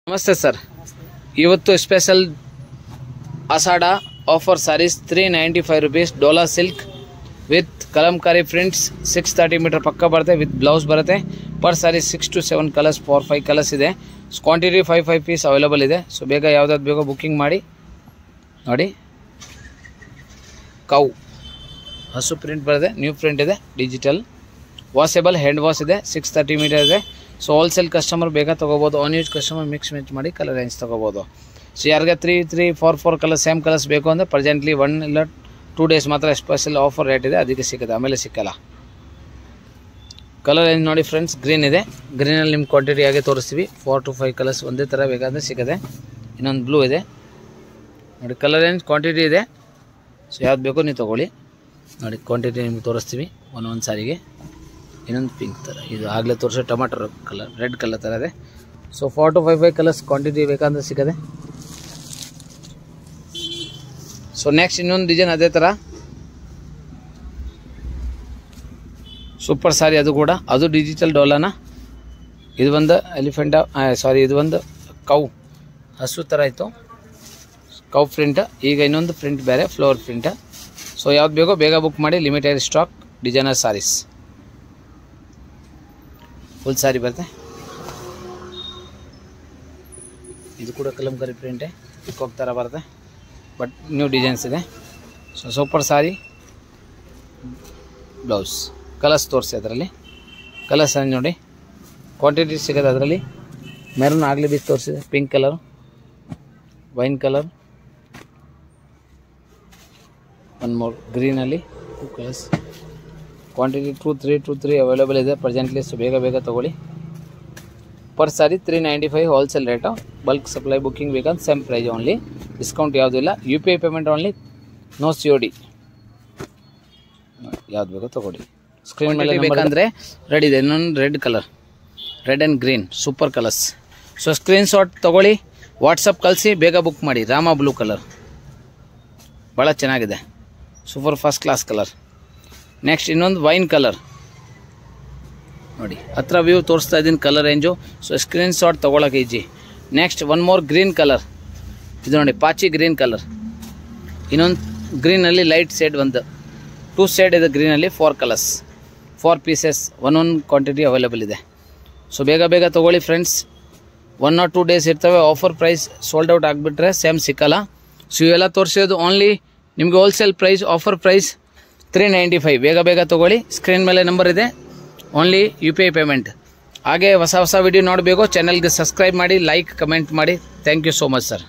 ನಮಸ್ತೆ ಸರ್, ಇವತ್ತು special Ashadha offer sarees 395 rupees Dola silk with Kalamkari prints 630 metre ಪಕ್ಕ ಬರುತ್ತೆ ವಿತ್ ಬ್ಲೌಸ್ ಬರುತ್ತೆ. Per sari 6 to 7 colours 4-5 colours ಇದೆ. ಕ್ವಾಂಟಿಟಿ 5 ಪೀಸ್ ಅವೈಲೇಬಲ್ ಇದೆ. ಸೊ ಬೇಗ ಯಾವುದಾದ್ರು ಬೇಗ ಬುಕ್ಕಿಂಗ್ ಮಾಡಿ. ನೋಡಿ, ಕೌ ಹಸು ಪ್ರಿಂಟ್ ಬರುತ್ತೆ, ನ್ಯೂ ಪ್ರಿಂಟ್ ಇದೆ, ಡಿಜಿಟಲ್ ವಾಷೇಬಲ್, ಹ್ಯಾಂಡ್ ವಾಶ್ ಇದೆ, 630 ಮೀಟರ್ ಇದೆ. ಸೊ ಹೋಲ್ಸೇಲ್ ಕಸ್ಟಮರ್ ಬೇಗ ತೊಗೋಬೋದು, ಆನ್ ಯೂಸ್ ಕಸ್ಟಮರ್ ಮಿಕ್ಸ್ ಮಾಡಿ ಕಲರ್ ರೇಂಜ್ ತೊಗೋಬೋದು. ಸೊ ಯಾರಿಗೆ 3-4 ಕಲರ್ ಸೇಮ್ ಕಲರ್ಸ್ ಬೇಕು ಅಂದರೆ ಪ್ರೆಸೆಂಟ್ಲಿ 1 ಇಲ್ಲ 2 ಡೇಸ್ ಮಾತ್ರ ಸ್ಪೆಷಲ್ ಆಫರ್ ರೇಟ್ ಇದೆ, ಅದಕ್ಕೆ ಸಿಗುತ್ತೆ, ಆಮೇಲೆ ಸಿಕ್ಕಲ್ಲ. ಕಲರ್ ರೇಂಜ್ ನೋಡಿ ಫ್ರೆಂಡ್ಸ್, ಗ್ರೀನ್ ಇದೆ. ಗ್ರೀನಲ್ಲಿ ನಿಮ್ಮ ಕ್ವಾಂಟಿಟಿ ಆಗಿ ತೋರಿಸ್ತೀವಿ. 4 to 5 ಕಲರ್ಸ್ ಒಂದೇ ಥರ ಬೇಕಾದರೆ ಸಿಗುತ್ತೆ. ಇನ್ನೊಂದು ಬ್ಲೂ ಇದೆ ನೋಡಿ, ಕಲರ್ ರೇಂಜ್ ಕ್ವಾಂಟಿಟಿ ಇದೆ. ಸೊ ಯಾವ್ದು ಬೇಕೋ ನೀವು ತೊಗೊಳ್ಳಿ. ನೋಡಿ ಕ್ವಾಂಟಿಟಿ ನಿಮ್ಗೆ ತೋರಿಸ್ತೀವಿ ಒಂದೊಂದು ಸಾರಿಗೆ. ಇನ್ನೊಂದು ಪಿಂಕ್ ಥರ, ಇದು ಆಗಲೇ ತೋರಿಸೋ ಟೊಮೆಟೊ ಕಲರ್, ರೆಡ್ ಕಲರ್ ಥರ ಇದೆ. ಸೊ 4 to 5 ಕಲರ್ಸ್ ಕ್ವಾಂಟಿಟಿ ಬೇಕಂದ್ರೆ ಸಿಗುತ್ತೆ. ಸೊ ನೆಕ್ಸ್ಟ್ ಇನ್ನೊಂದು ಡಿಸೈನ್ ಅದೇ ಥರ ಸೂಪರ್ ಸಾರಿ, ಅದು ಕೂಡ ಅದು ಡಿಜಿಟಲ್ ಡೋಲಾನ. ಇದು ಒಂದು ಎಲಿಫೆಂಟ, ಇದು ಒಂದು ಕೌ ಹಸು ಥರ ಇತ್ತು, ಕೌ ಪ್ರಿಂಟ್. ಈಗ ಇನ್ನೊಂದು ಪ್ರಿಂಟ್ ಬೇರೆ, ಫ್ಲವರ್ ಪ್ರಿಂಟ್. ಸೊ ಯಾವ್ದು ಬೇಕೋ ಬೇಗ ಬುಕ್ ಮಾಡಿ, limited stock designer sarees. Full sari ಬರುತ್ತೆ. ಇದು ಕೂಡ ಕಲಂಕಾರಿ ಪ್ರಿಂಟೇ, ಪಿಕಾಕ್ ಥರ ಬರುತ್ತೆ, ಬಟ್ ನ್ಯೂ ಡಿಸೈನ್ಸ್ ಇದೆ. So super sari, blouse colours ತೋರಿಸಿ. ಅದರಲ್ಲಿ ಕಲರ್ಸ್ ನೋಡಿ, ಕ್ವಾಂಟಿಟಿ ಸಿಗೋದು ಅದರಲ್ಲಿ. ಮೆರೂನ್ ಆಗಲಿ ಬಿದ್ದು ತೋರಿಸಿದೆ, pink colour, wine colour, one more ಗ್ರೀನಲ್ಲಿ 2 ಕಲರ್ಸ್. ಕ್ವಾಂಟಿಟಿ 2-3 ಅವೈಲೇಬಲ್ ಇದೆ ಪ್ರೆಸೆಂಟ್ಲಿ. ಸೊ ಬೇಗ ತೊಗೊಳ್ಳಿ. Per sari 395 wholesale rate. Bulk supply booking ಬೇಕಂದ್ರೆ ಸೇಮ್ ಪ್ರೈಸ್ ಓನ್ಲಿ, ಡಿಸ್ಕೌಂಟ್ ಯಾವುದೂ ಇಲ್ಲ. UPI payment only, no COD. ಯಾವ್ದು ಬೇಕೋ ತೊಗೊಳ್ಳಿ. ಸ್ಕ್ರೀನ್ ಮೇಲೆ ಬೇಕಂದರೆ ರೆಡ್ ಇದೆ, ಇನ್ನೊಂದು red colour, red and green super colours. So screenshot ತೊಗೊಳ್ಳಿ, ವಾಟ್ಸಪ್ ಕಳಿಸಿ, ಬೇಗ ಬುಕ್ ಮಾಡಿ. ರಾಮ ಬ್ಲೂ ಕಲರ್ ಭಾಳ ಚೆನ್ನಾಗಿದೆ, super first class colour. Next ಇನ್ನೊಂದು ವೈನ್ ಕಲರ್ ನೋಡಿ, ಹತ್ರ ವ್ಯೂ ತೋರಿಸ್ತಾ ಇದ್ದೀನಿ ಕಲರ್ ರೇಂಜು. ಸೊ ಸ್ಕ್ರೀನ್ಶಾಟ್ ತೊಗೊಳಕ್ಕೆ easy. Next one more green colour, ಇದು ನೋಡಿ ಪಾಚಿ ಗ್ರೀನ್ ಕಲರ್. ಇನ್ನೊಂದು ಗ್ರೀನಲ್ಲಿ ಲೈಟ್ ಶೇಡ್, ಒಂದು 2 ಶೇಡ್ ಇದೆ ಗ್ರೀನಲ್ಲಿ. 4 ಕಲರ್ಸ್ 4 ಪೀಸಸ್, ಒಂದೊಂದು ಕ್ವಾಂಟಿಟಿ ಅವೈಲೇಬಲ್ ಇದೆ. ಸೊ ಬೇಗ ತೊಗೊಳ್ಳಿ ಫ್ರೆಂಡ್ಸ್. 1 or 2 ಡೇಸ್ ಇರ್ತವೆ. ಆಫರ್ ಪ್ರೈಸ್ ಸೋಲ್ಡ್ ಔಟ್ ಆಗಿಬಿಟ್ರೆ ಸೇಮ್ ಸಿಕ್ಕಲ್ಲ. ಸೊ ಇವೆಲ್ಲ ತೋರಿಸೋದು ಓನ್ಲಿ ನಿಮಗೆ ಹೋಲ್ಸೇಲ್ ಪ್ರೈಸ್, ಆಫರ್ ಪ್ರೈಸ್ 395. ಬೇಗ ತೊಗೊಳ್ಳಿ. ಸ್ಕ್ರೀನ್ ಮೇಲೆ ನಂಬರ್ ಇದೆ, ಓನ್ಲಿ UPI ಪೇಮೆಂಟ್. ಹಾಗೆ ಹೊಸ ವಿಡಿಯೋ ನೋಡಬೇಕು, ಚಾನಲ್ಗೆ ಸಬ್ಸ್ಕ್ರೈಬ್ ಮಾಡಿ, ಲೈಕ್ ಕಮೆಂಟ್ ಮಾಡಿ. Thank you so much sir.